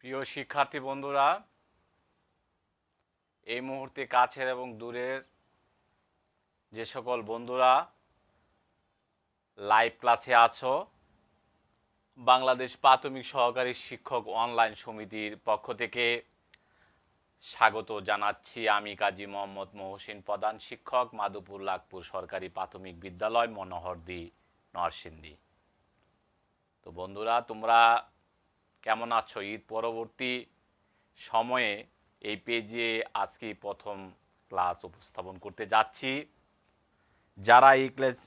প্রিয় শিক্ষার্থী বন্ধুরা, এই মুহূর্তে কাছের এবং দূরের যে সকল বন্ধুরা লাইভ ক্লাসে আছো, বাংলাদেশ প্রাথমিক সহকারী শিক্ষক অনলাইন সমিতির পক্ষ থেকে স্বাগত জানাচ্ছি। আমি কাজী মোহাম্মদ মহসিন, প্রধান শিক্ষক, মাধবপুর লাখপুর সরকারি প্রাথমিক বিদ্যালয়, মনোহরদী, নরসিংদী। তো বন্ধুরা, তোমরা কেমন আছো? ঈদ পরবর্তী সময়ে এই পেজে আজকে প্রথম ক্লাস উপস্থাপন করতে যাচ্ছি। যারা এই ক্লাস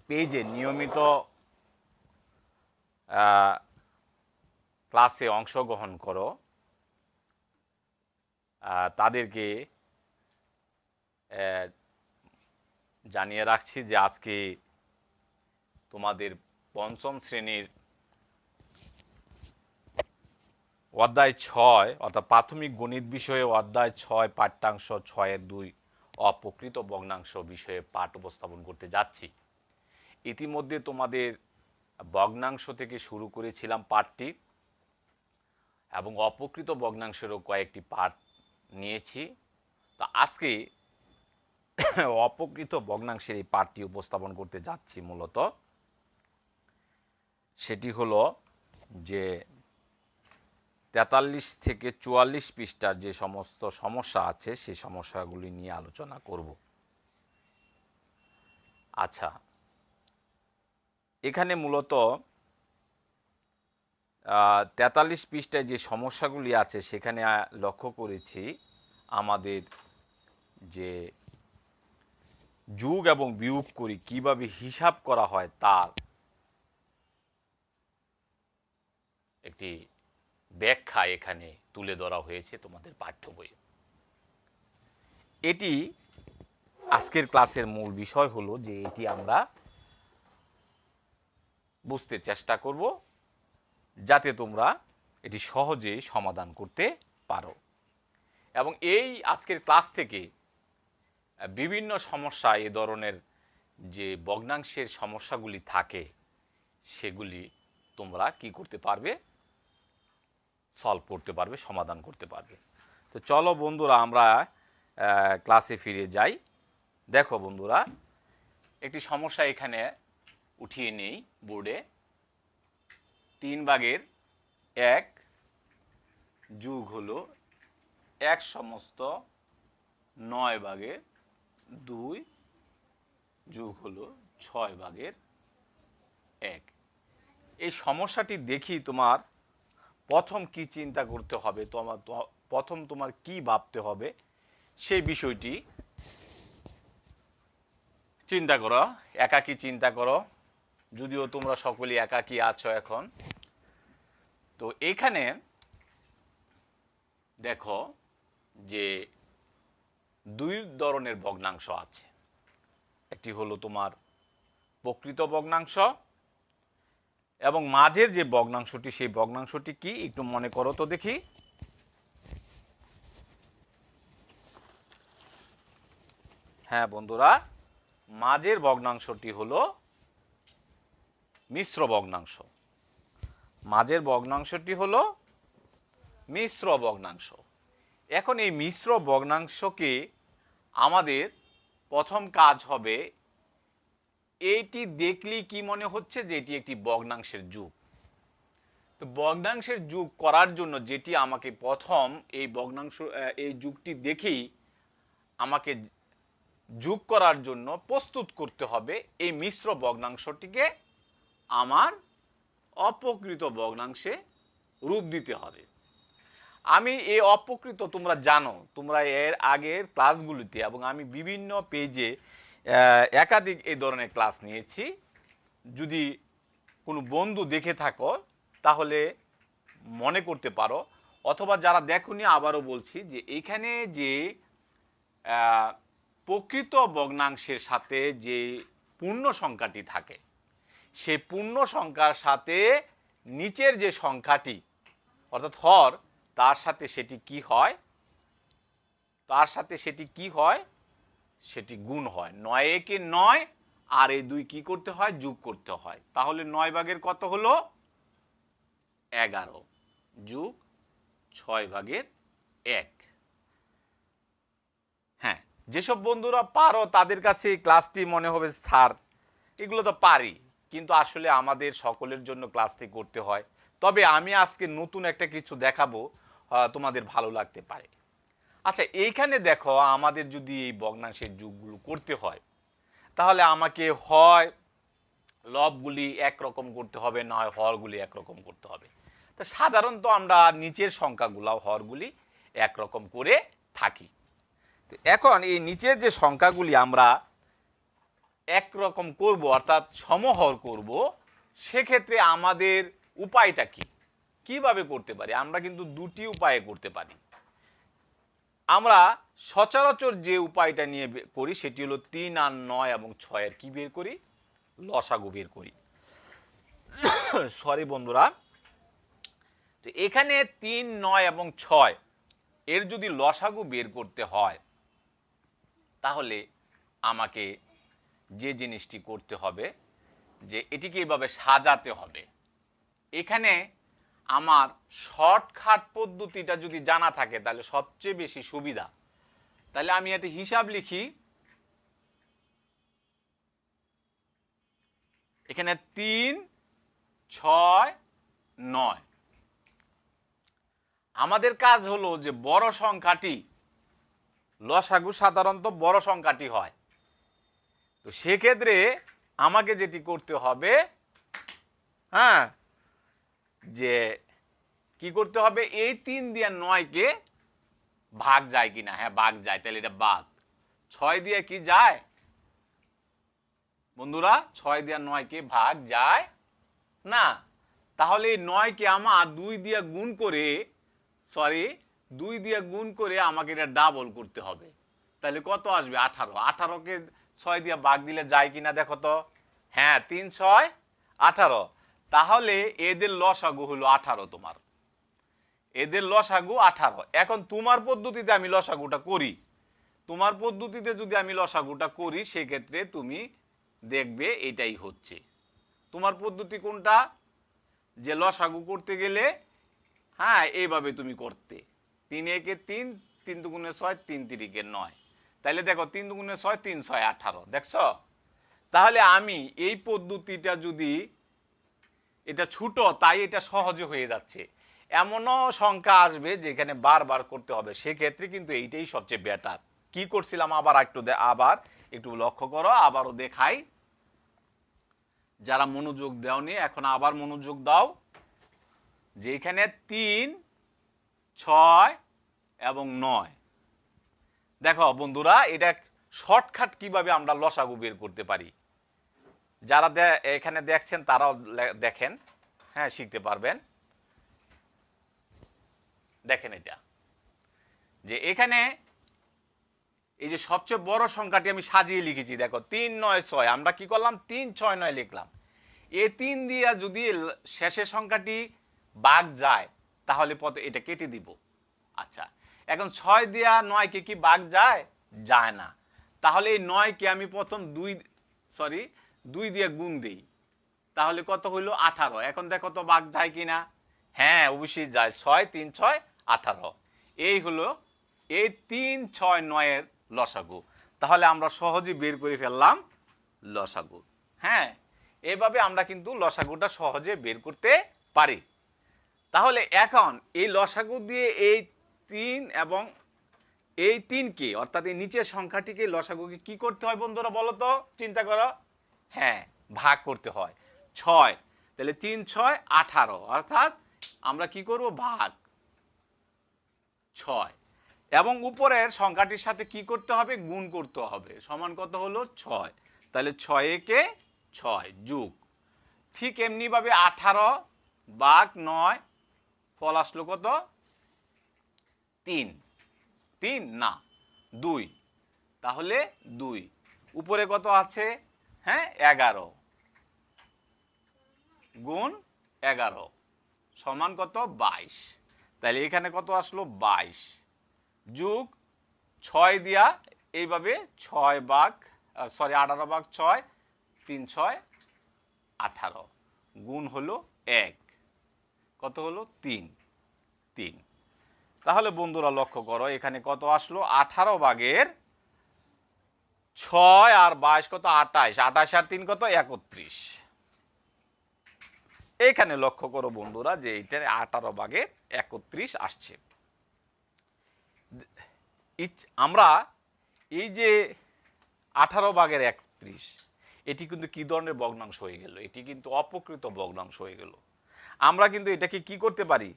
পেজে নিয়মিত ক্লাসে অংশগ্রহণ করো, তাদেরকে জানিয়ে রাখছি যে আজকে তোমাদের পঞ্চম শ্রেণীর অধ্যায় 6 অর্থাৎ প্রাথমিক গণিত বিষয়ে অধ্যায় 6 পাঠ্যাংশ 6-2 অপ্রকৃত ভগ্নাংশ বিষয়ে পাঠ উপস্থাপন করতে যাচ্ছি। ইতিমধ্যে তোমাদের ভগ্নাংশ থেকে শুরু করেছিলাম পাঠটি, এবং অপ্রকৃত ভগ্নাংশেরও কয়েকটি পাঠ নিয়েছি। তো আজকে অপ্রকৃত ভগ্নাংশের এই পাঠটি উপস্থাপন করতে যাচ্ছি। মূলত সেটি হলো যে 43 থেকে 44 পৃষ্ঠার যে সমস্ত সমস্যা আছে সেই সমস্যাগুলি নিয়ে আলোচনা করব। আচ্ছা, এখানে মূলত 43 পৃষ্ঠায় যে সমস্যাগুলি আছে সেখানে লক্ষ্য করেছি আমাদের যে যোগ এবং বিয়োগ করি কিভাবে হিসাব করা হয় তার একটি ব্যাখ্যা এখানে তুলে ধরা হয়েছে তোমাদের পাঠ্য বইয়ে। এটি আজকের ক্লাসের মূল বিষয় হলো যে এটি আমরা বুঝতে চেষ্টা করব যাতে তোমরা এটি সহজেই সমাধান করতে পারো। এবং এই আজকের ক্লাস থেকে বিভিন্ন সমস্যা, এ ধরনের যে ভগ্নাংশের সমস্যাগুলি থাকে সেগুলি তোমরা কি করতে পারবে? সলভ করতে পারবে, সমাধান করতে পারবে। তো চলো বন্ধুরা, আমরা ক্লাসে ফিরে যাই। দেখো বন্ধুরা, একটি সমস্যা এখানে উঠিয়ে নেই বোর্ডে। 3/1 যোগ হলো 1/9 যোগ হলো 6/1। এই সমস্যাটি দেখি তোমার প্রথম কি চিন্তা করতে হবে, তোমার কি ভাবতে হবে সেই বিষয়টি চিন্তা করো। একাকী চিন্তা করো, যদিও তোমরা সকলেই একাকী আছো এখন। তো এখানে দেখো যে দুই ধরনের ভগ্নাংশ আছে। একটি হলো তোমার প্রকৃত ভগ্নাংশ, এবং মাঝের যে ভগ্নাংশটি সেই ভগ্নাংশটি কি একটু মনে করো তো দেখি। হ্যাঁ বন্ধুরা, মাঝের ভগ্নাংশটি হলো মিশ্র ভগ্নাংশ। মাঝের ভগ্নাংশটি হলো মিশ্র ভগ্নাংশ। এখন এই মিশ্র ভগ্নাংশকে আমাদের প্রথম কাজ হবে, এইটি দেখলেই কি মনে হচ্ছে যে এটি একটি ভগ্নাংশের যোগ। তো ভগ্নাংশের যোগ করার জন্য যেটি আমাকে প্রথম এই যোগটি দেখেই আমাকে যোগ করার জন্য প্রস্তুত করতে হবে, এই মিশ্র ভগ্নাংশটিকে আমার অপ্রকৃত ভগ্নাংশে রূপ দিতে হবে। আমি এই অপ্রকৃত, তোমরা জানো, তোমরা এর আগের ক্লাসগুলিতে এবং আমি বিভিন্ন পেজে একাধিক এই ধরনের ক্লাস নিয়েছি। যদি কোনো বন্ধু দেখে থাকো তাহলে মনে করতে পারো, অথবা যারা দেখোনি আবারও বলছি যে এইখানে যে প্রকৃত ভগ্নাংশের সাথে যে পূর্ণ সংখ্যাটি থাকে সেই পূর্ণ সংখ্যার সাথে নিচের যে সংখ্যাটি অর্থাৎ হর, তার সাথে সেটি কি হয়? সেটি গুণ হয়। 9 × 9 আর এই 2 কি করতে হয়? যোগ করতে হয়। তাহলে 9 ভাগের কত হলো? 11 যোগ 6/1। হ্যাঁ, যেসব বন্ধুরা পারো তাদের কাছে এই ক্লাসটি মনে হবে স্যার এগুলো তো পারি, কিন্তু আসলে আমাদের সকলের জন্য ক্লাসটি করতে হয়। তবে আমি আজকে নতুন একটা কিছু দেখাবো, তোমাদের ভালো লাগতে পারে। আচ্ছা, এইখানে দেখো আমাদের যদি এই ভগ্নাংশের যোগগুলো করতে হয় তাহলে আমাকে হয় লবগুলি একরকম করতে হবে, নয় হরগুলি একরকম করতে হবে। তো সাধারণত আমরা নিচের সংখ্যাগুলো হরগুলি একরকম করে থাকি। তো এখন এই নিচের যে সংখ্যাগুলি আমরা একরকম করব অর্থাৎ সমহর করব, সেক্ষেত্রে আমাদের উপায়টা কি, কিভাবে করতে পারি? আমরা কিন্তু দুটি উপায়ে করতে পারি। আমরা সচরাচর যে উপায়টা নিয়ে করি সেটি হলো 3 আর 9 এবং 6 কি বের করি? লসাগু বের করি। সরি বন্ধুরা, তো এখানে 3, 9 এবং 6 এর যদি লসাগু বের করতে হয় তাহলে আমাকে যে জিনিসটি করতে হবে যে এটিকে এভাবে সাজাতে হবে। এখানে আমার শর্টকাট পদ্ধতিটা যদি জানা থাকে তাহলে সবচেয়ে বেশি সুবিধা। তাহলে আমি একটা হিসাব লিখি, এখানে 3, 6, 9। আমাদের কাজ হলো যে বড় সংখ্যাটি লসাগু সাধারণত বড় সংখ্যাটি হয়। তো সেক্ষেত্রে আমাকে যেটি করতে হবে, হ্যাঁ, যে কি করতে হবে, এই 3 দিয়ে 9 কে ভাগ যায় কিনা? হ্যাঁ, ভাগ যায়, তাহলে এটা বাদ। 6 দিয়ে কি যায় বন্ধুরা? 6 দিয়ে 9 কে ভাগ যায় না। তাহলে এই 9 কে আমার 2 দিয়ে গুণ করে, সরি 2 দিয়ে গুণ করে আমাকে এটা ডাবল করতে হবে। তাহলে কত আসবে? 18। 18 কে 6 দিয়ে ভাগ দিলে যায় কিনা দেখো তো? হ্যাঁ, 3, 6, 18। তাহলে এদের লসাগু হলো 18। তোমার এদের লসাগু 18। এখন তোমার পদ্ধতিতে আমি লসাগুটা করি। তোমার পদ্ধতিতে যদি আমি লসাগুটা করি সেক্ষেত্রে তুমি দেখবে এটাই হচ্ছে। তোমার পদ্ধতি কোনটা? যে লসাগু করতে গেলে, হ্যাঁ, এইভাবে তুমি করতে 3 একে 3, 3 দুগুণে 6, 3 তিরিকে 9। তাহলে দেখো 3 দুগুণে 6, 3 6 18। দেখছো? তাহলে আমি এই পদ্ধতিটা যদি, এটা ছোট তাই এটা সহজে হয়ে যাচ্ছে। এমনও সংখ্যা আসবে যেখানে বারবার করতে হবে, সেক্ষেত্রে কিন্তু এইটাই সবচেয়ে বেটার। কি করছিলাম আবার একটু লক্ষ্য করো, আবারও দেখাই। যারা মনোযোগ দাওনি এখন আবার মনোযোগ দাও। যে এখানে 3, 6 এবং 9। দেখো বন্ধুরা, এটা শর্টকাট কিভাবে আমরা লসাগু বের করতে পারি। যারা এখানে দেখছেন তারাও দেখেন, হ্যাঁ, শিখতে পারবেন। দেখেন এটা, যে এখানে এই যে সবচেয়ে বড় সংখ্যাটি আমি সাজিয়ে লিখেছি। দেখো 3, 9, 6। আমরা কি করলাম? 3, 6, 9 লিখলাম। এই 3 দিয়ে যদি শেষের সংখ্যাটি ভাগ যায় তাহলে এটা কেটে দিব। আচ্ছা, এখন 6 দিয়া 9 কে কি ভাগ যায়? যায় না। তাহলে এই 9 কে আমি প্রথম 2 দিয়ে গুণ দেই। তাহলে কত হইল? 18। এখন দেখো তো ভাগ যায় কিনা? হ্যাঁ, অবশ্যই যায়। 6, 3, 6, 18। এই হলো এই 3, 6, 9 এর লসাগু। তাহলে আমরা সহজেই বের করে ফেললাম লসাগু। হ্যাঁ, এইভাবে আমরা কিন্তু লসাগুটা সহজে বের করতে পারি। তাহলে এখন এই লসাগু দিয়ে এই 3 এবং এই 3 কে, অর্থাৎ এই নিচের সংখ্যাটিকে লসাগুকে কি করতে হয় বন্ধুরা বলো তো? চিন্তা করো। হ্যাঁ, ভাগ করতে হয় 6। তাহলে 3, 6, 18। অর্থাৎ আমরা কি করব? ভাগ 6। এবং উপরের সংখ্যাটির সাথে কি করতে হবে? গুণ করতে হবে। সমান কত হলো? 6। তাহলে 6 একে 6 যোগ, ঠিক এমনি ভাবে 18 ভাগ 9, ফল আসলো কত? 3। 3 না, 2। তাহলে 2 উপরে কত আছে? হ্যাঁ, 11 গুণ 11 সমান কত? 22। তাহলে এখানে কত আসলো? 22 যোগ 6 দিয়া এইভাবে 18 ভাগ 6, 3, 6, 18 গুণ হলো 1। কত হলো? 3। 3 তাহলে বন্ধুরা লক্ষ্য করো এখানে কত আসলো, 18 ভাগের 6 আর 22 কত, 28, 28 আর 3 কত, 31। এইখানে লক্ষ্য করো বন্ধুরা যে এইটার 18 ভাগের 31 আসছে। আমরা এই যে 18 ভাগের 31, এটি কিন্তু কি ধরনের ভগ্নাংশ হয়ে গেল, এটি কিন্তু অপ্রকৃত ভগ্নাংশ হয়ে গেল। আমরা কিন্তু এটাকে কি করতে পারি,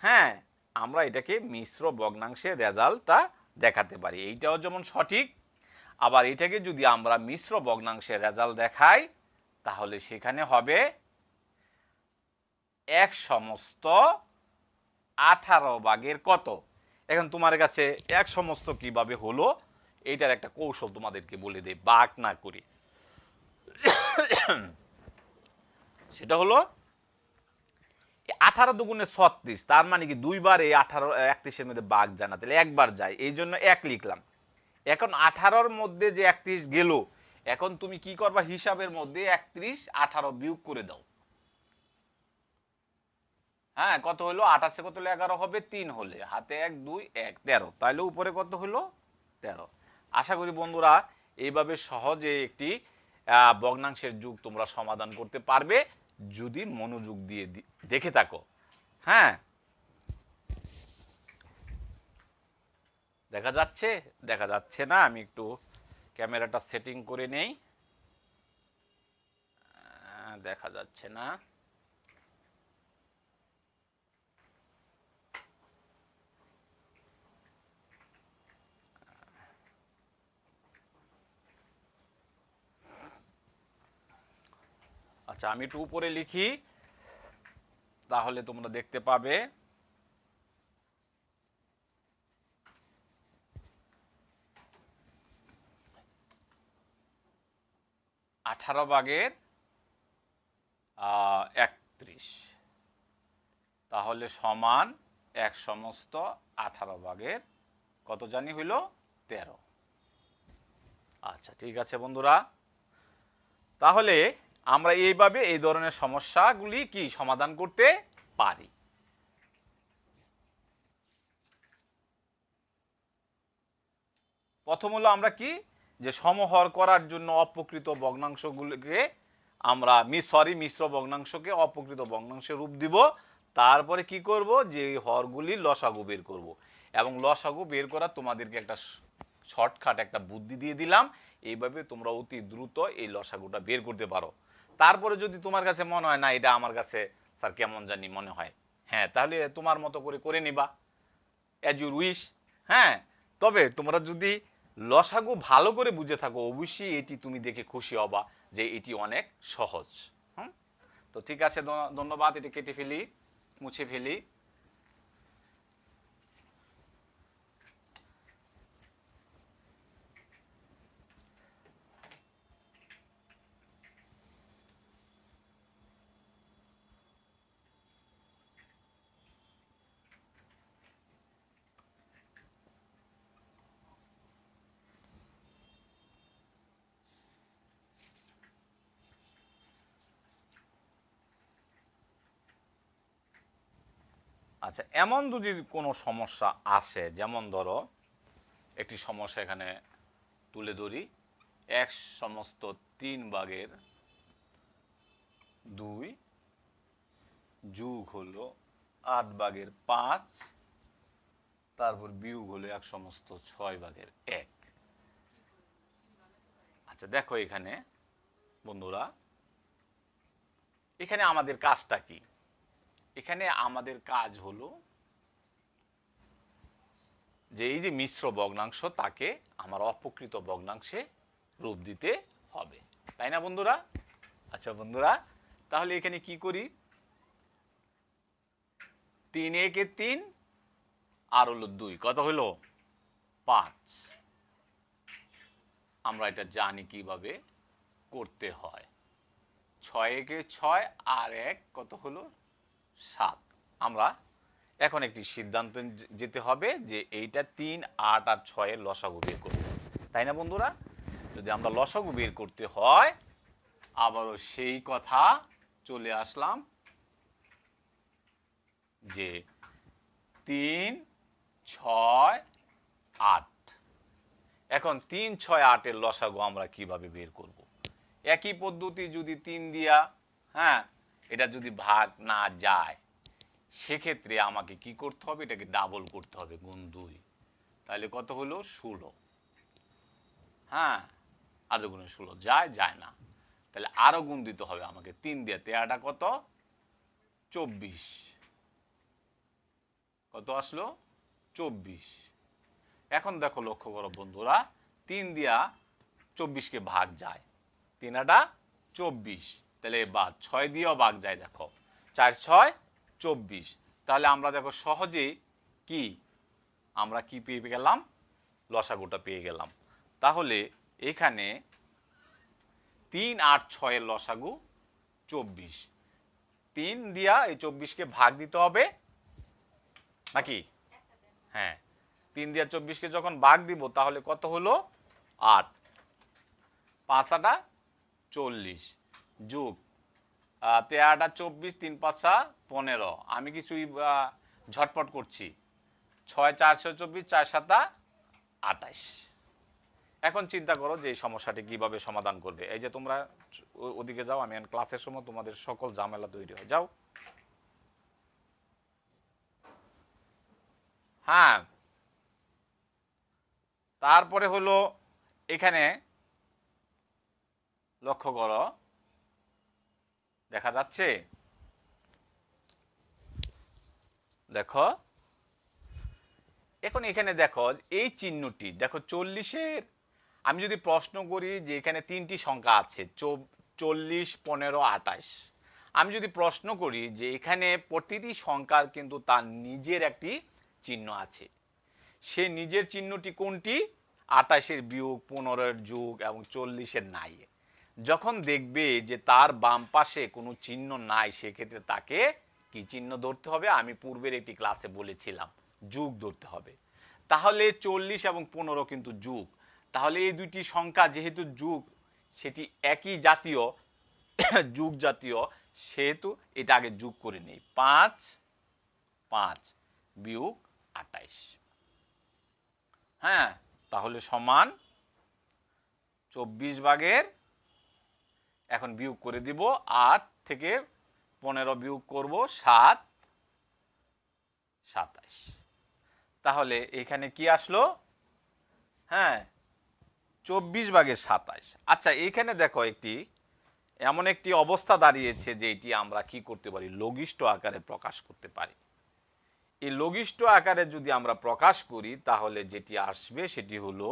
হ্যাঁ আমরা এটাকে মিশ্র ভগ্নাংশের রেজাল্টটা দেখাতে পারি। এইটাও যেমন সঠিক, আবার এটাকে যদি আমরা মিশ্র ভগ্নাংশের রেজাল্ট দেখাই তাহলে সেখানে হবে 1/18 ভাগের কত। এখন তোমার কাছে 1 কিভাবে হলো এইটার একটা কৌশল তোমাদেরকে বলে দেই, ভাগ না করি। সেটা হলো 18 দুগুণে 36, তার মানে কি দুইবার এই 18 31 মধ্যে ভাগ জানা, তাহলে একবার যায়, এই জন্য 1 লিখলাম। এখন 18 মধ্যে যে 31 গেল, এখন তুমি কি করবা, হিসাবের মধ্যে 31 18 বিয়োগ করে দাও। হ্যাঁ কত হলো, 28 কত হলো, 11 হবে, 3 হলে হাতে 1 2 1 13, তাহলে উপরে কত হলো 13। আশা করি বন্ধুরা এইভাবে সহজে একটি ভগ্নাংশের যুগ তোমরা সমাধান করতে পারবে যদি মনোযোগ দিয়ে দেখে থাকো। হ্যাঁ দেখা যাচ্ছে, দেখা যাচ্ছে না, আমি একটু ক্যামেরাটা সেটিং করে নেই, দেখা যাচ্ছে না। আচ্ছা আমি একটু উপরে লিখি তাহলে তোমরা দেখতে পাবে। 18 ভাগের 31 তাহলে সমান 1/18 ভাগের কত জানি হইল 13। আচ্ছা ঠিক আছে বন্ধুরা, তাহলে আমরা এইভাবে এই ধরনের সমস্যাগুলি কি সমাধান করতে পারি। প্রথম হলো আমরা কি যে সমহর করার জন্য অপ্রকৃত ভগ্নাংশগুলিকে আমরা মিশ্র ভগ্নাংশকে অপ্রকৃত ভগ্নাংশে রূপ দিব। তারপরে কি করব, যে হরগুলি লসাগু বের করব, এবং লসাগু বের করা তোমাদেরকে একটা শর্টকাট একটা বুদ্ধি দিয়ে দিলাম, এইভাবে তোমরা অতি দ্রুত এই লসাগুটা বের করতে পারো। তারপরে যদি তোমার কাছে মনে হয় না এটা আমার কাছে স্যার কেমন জানি মনে হয়, হ্যাঁ তাহলে তোমার মতো করে নিবা, অ্যাজ ইউর উইশ। হ্যাঁ তবে তোমরা যদি লসাগু ভালো করে বুঝে থাকো অবশ্যই এটি তুমি দেখে খুশি হবা যে এটি অনেক সহজ। তো ঠিক আছে, ধন্যবাদ, এটি কেটে ফেলি, মুছে ফেলি। আচ্ছা এমন যদি কোনো সমস্যা আসে, যেমন ধরো একটি সমস্যা এখানে তুলে ধরি, 1/3 ভাগের 2 যোগ হলো 8 ভাগের 5, তারপর বিয়োগ হলো 1/6 ভাগের 1। আচ্ছা দেখো এখানে বন্ধুরা, এখানে আমাদের কাজটা কি, এখানে আমাদের কাজ হলো যে এই যে মিশ্র ভগ্নাংশ তাকে আমার অপ্রকৃত ভগ্নাংশে রূপ দিতে হবে, তাই না বন্ধুরা। আচ্ছা বন্ধুরা তাহলে এখানে কি করি, 3 একে 3 আর হলো 2 কত হলো 5। আমরা এটা জানি কিভাবে করতে হয়, 6 একে 6 আর 1 কত হলো 7। আমরা এখন একটি সিদ্ধান্ত যেতে হবে যে এইটা 3 8 আর 6 এর লসাগু বের করব, তাই না বন্ধুরা। যদি আমরা লসাগু বের করতে হয় আবারও সেই কথা চলে আসলাম যে 3 6 8। এখন 3 6 8 এর লসাগু আমরা কিভাবে বের করব? একই পদ্ধতি, যদি 3 দিয়া, হ্যাঁ, এটা যদি ভাগ না যায় সেক্ষেত্রে আমাকে কি করতে হবে? এটাকে ডাবল করতে হবে, গুণ 2। তাহলে কত হলো? 16। হ্যাঁ, আরো গুণে 16 যায় না, তাহলে আরো গুণ দিতে হবে আমাকে 3 দিয়ে। 13টা কত? 24। কত আসলো? 24। এখন দেখো, লক্ষ্য করো বন্ধুরা, 3 দিয়া 24কে ভাগ যায়, 3টা 24, তাহলে বাদ। 6 দিয়েও ভাগ যায়, দেখো 4 6 24। তাহলে আমরা দেখো সহজেই কি আমরা কি পেয়ে গেলাম? লসাগুটা পেয়ে গেলাম। তাহলে এখানে 3 8 6 এর লসাগু 24। 3 দিয়া এই 24কে ভাগ দিতে হবে নাকি? হ্যাঁ, 3 দিয়া 24কে যখন ভাগ দিব তাহলে কত হলো? 8। 5 8 40 যোগ 13 24, 3 5 15। আমি কিছুই ঝটপট করছি। 6 4 24, 4 7 28। এখন চিন্তা করো যে এই সমস্যাটি কিভাবে সমাধান করবে। এই যে তোমরা ওদিকে যাও, আমি ক্লাসের সময় তোমাদের সকল ঝামেলা তৈরি হয়ে যাও। হ্যাঁ, তারপরে হলো এখানে লক্ষ্য করো, দেখা যাচ্ছে, দেখো এখন এখানে দেখো এই চিহ্নটি দেখো 40-এর। আমি যদি প্রশ্ন করি যে এখানে 3টি সংখ্যা আছে, 40 15 28। আমি যদি প্রশ্ন করি যে এখানে প্রতিটি সংখ্যার কিন্তু তার নিজের একটি চিহ্ন আছে, সে নিজের চিহ্নটি কোনটি? 28-এর বিয়োগ, 15-এর যোগ এবং 40-এর নাই। যখন দেখবে যে তার বাম পাশে কোনো চিহ্ন নাই, সেক্ষেত্রে তাকে কি চিহ্ন ধরতে হবে? আমি পূর্বের একটি ক্লাসে বলেছিলাম, যোগ ধরতে হবে। তাহলে 40 এবং 15 কিন্তু যোগ। তাহলে এই দুইটি সংখ্যা যেহেতু যোগ, সেটি একই জাতীয়, যোগ জাতীয়, সেহেতু এটা আগে যোগ করে নেই। 5 5 বিয়োগ 28। হ্যাঁ, তাহলে সমান 24 ভাগের, এখন বিয়োগ করে দিব, 8 থেকে 15 বিয়োগ করব 7 27। তাহলে এখানে কি আসলো? হ্যাঁ, 24 ভাগের 27। আচ্ছা, এইখানে দেখো একটি এমন একটি অবস্থা দাঁড়িয়েছে যে এটি আমরা কি করতে পারি? লঘিষ্ঠ আকারে প্রকাশ করতে পারি। এই লঘিষ্ঠ আকারে যদি আমরা প্রকাশ করি তাহলে যেটি আসবে সেটি হলো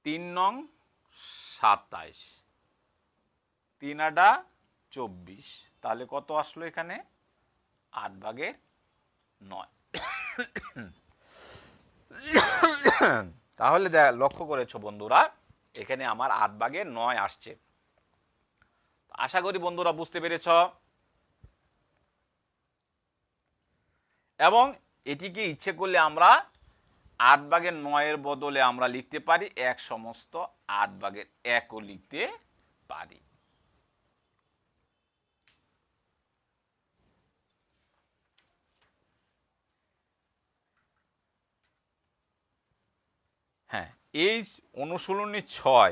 3 নং 27, 3 8 24। তাহলে কত আসলো এখানে? 8 ভাগের 9। তাহলে লক্ষ্য করেছো বন্ধুরা, এখানে আমার 8 ভাগের 9 আসছে। আশা করি বন্ধুরা বুঝতে পেরেছ। এবং এটিকে ইচ্ছে করলে আমরা 8 ভাগের 9 এর বদলে আমরা লিখতে পারি 1 সমস্ত 8 ভাগের 1ও লিখতে পারি। হ্যাঁ, এই অনুশীলনী 6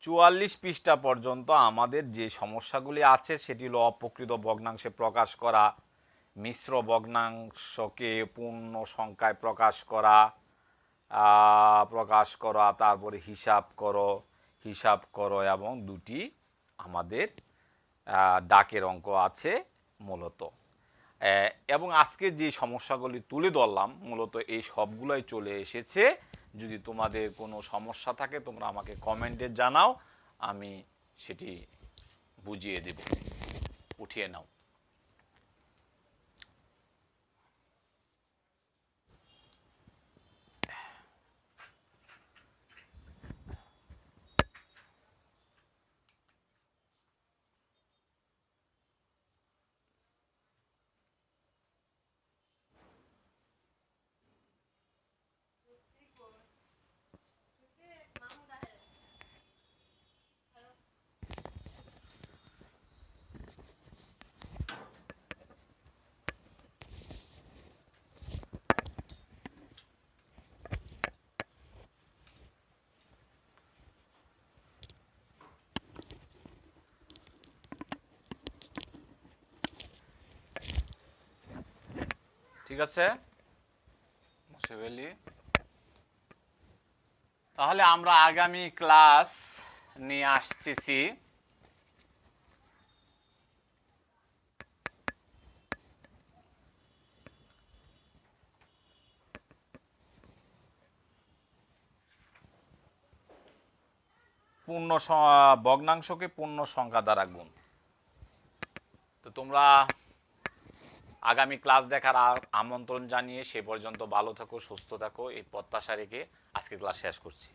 44 পৃষ্ঠা পর্যন্ত আমাদের যে সমস্যাগুলি আছে সেটি হলো অপ্রকৃত ভগ্নাংশে প্রকাশ করা, মিশ্র ভগ্নাংশকে পূর্ণ সংখ্যায় প্রকাশ করা, তারপরে হিসাব করো এবং দুটি আমাদের ডাকের অঙ্ক আছে মূলত। এবং আজকে যে সমস্যাগুলি তুলে ধরলাম মূলত এই সবগুলোই চলে এসেছে। যদি তোমাদের কোনো সমস্যা থাকে তোমরা আমাকে কমেন্টে জানাও, আমি সেটি বুঝিয়ে দেব। উঠিয়ে নাও। ঠিক আছে, মুছে ফেলি। তাহলে আমরা আগামী ক্লাস নিয়ে আসতেছি ভগ্নাংশকে পূর্ণ সংখ্যা দ্বারা গুণ। তো তোমরা আগামী ক্লাস দেখার আমন্ত্রণ জানিয়ে সে পর্যন্ত ভালো থাকো, সুস্থ থাকো এই প্রত্যাশা রেখে আজকে ক্লাস শেষ করছি।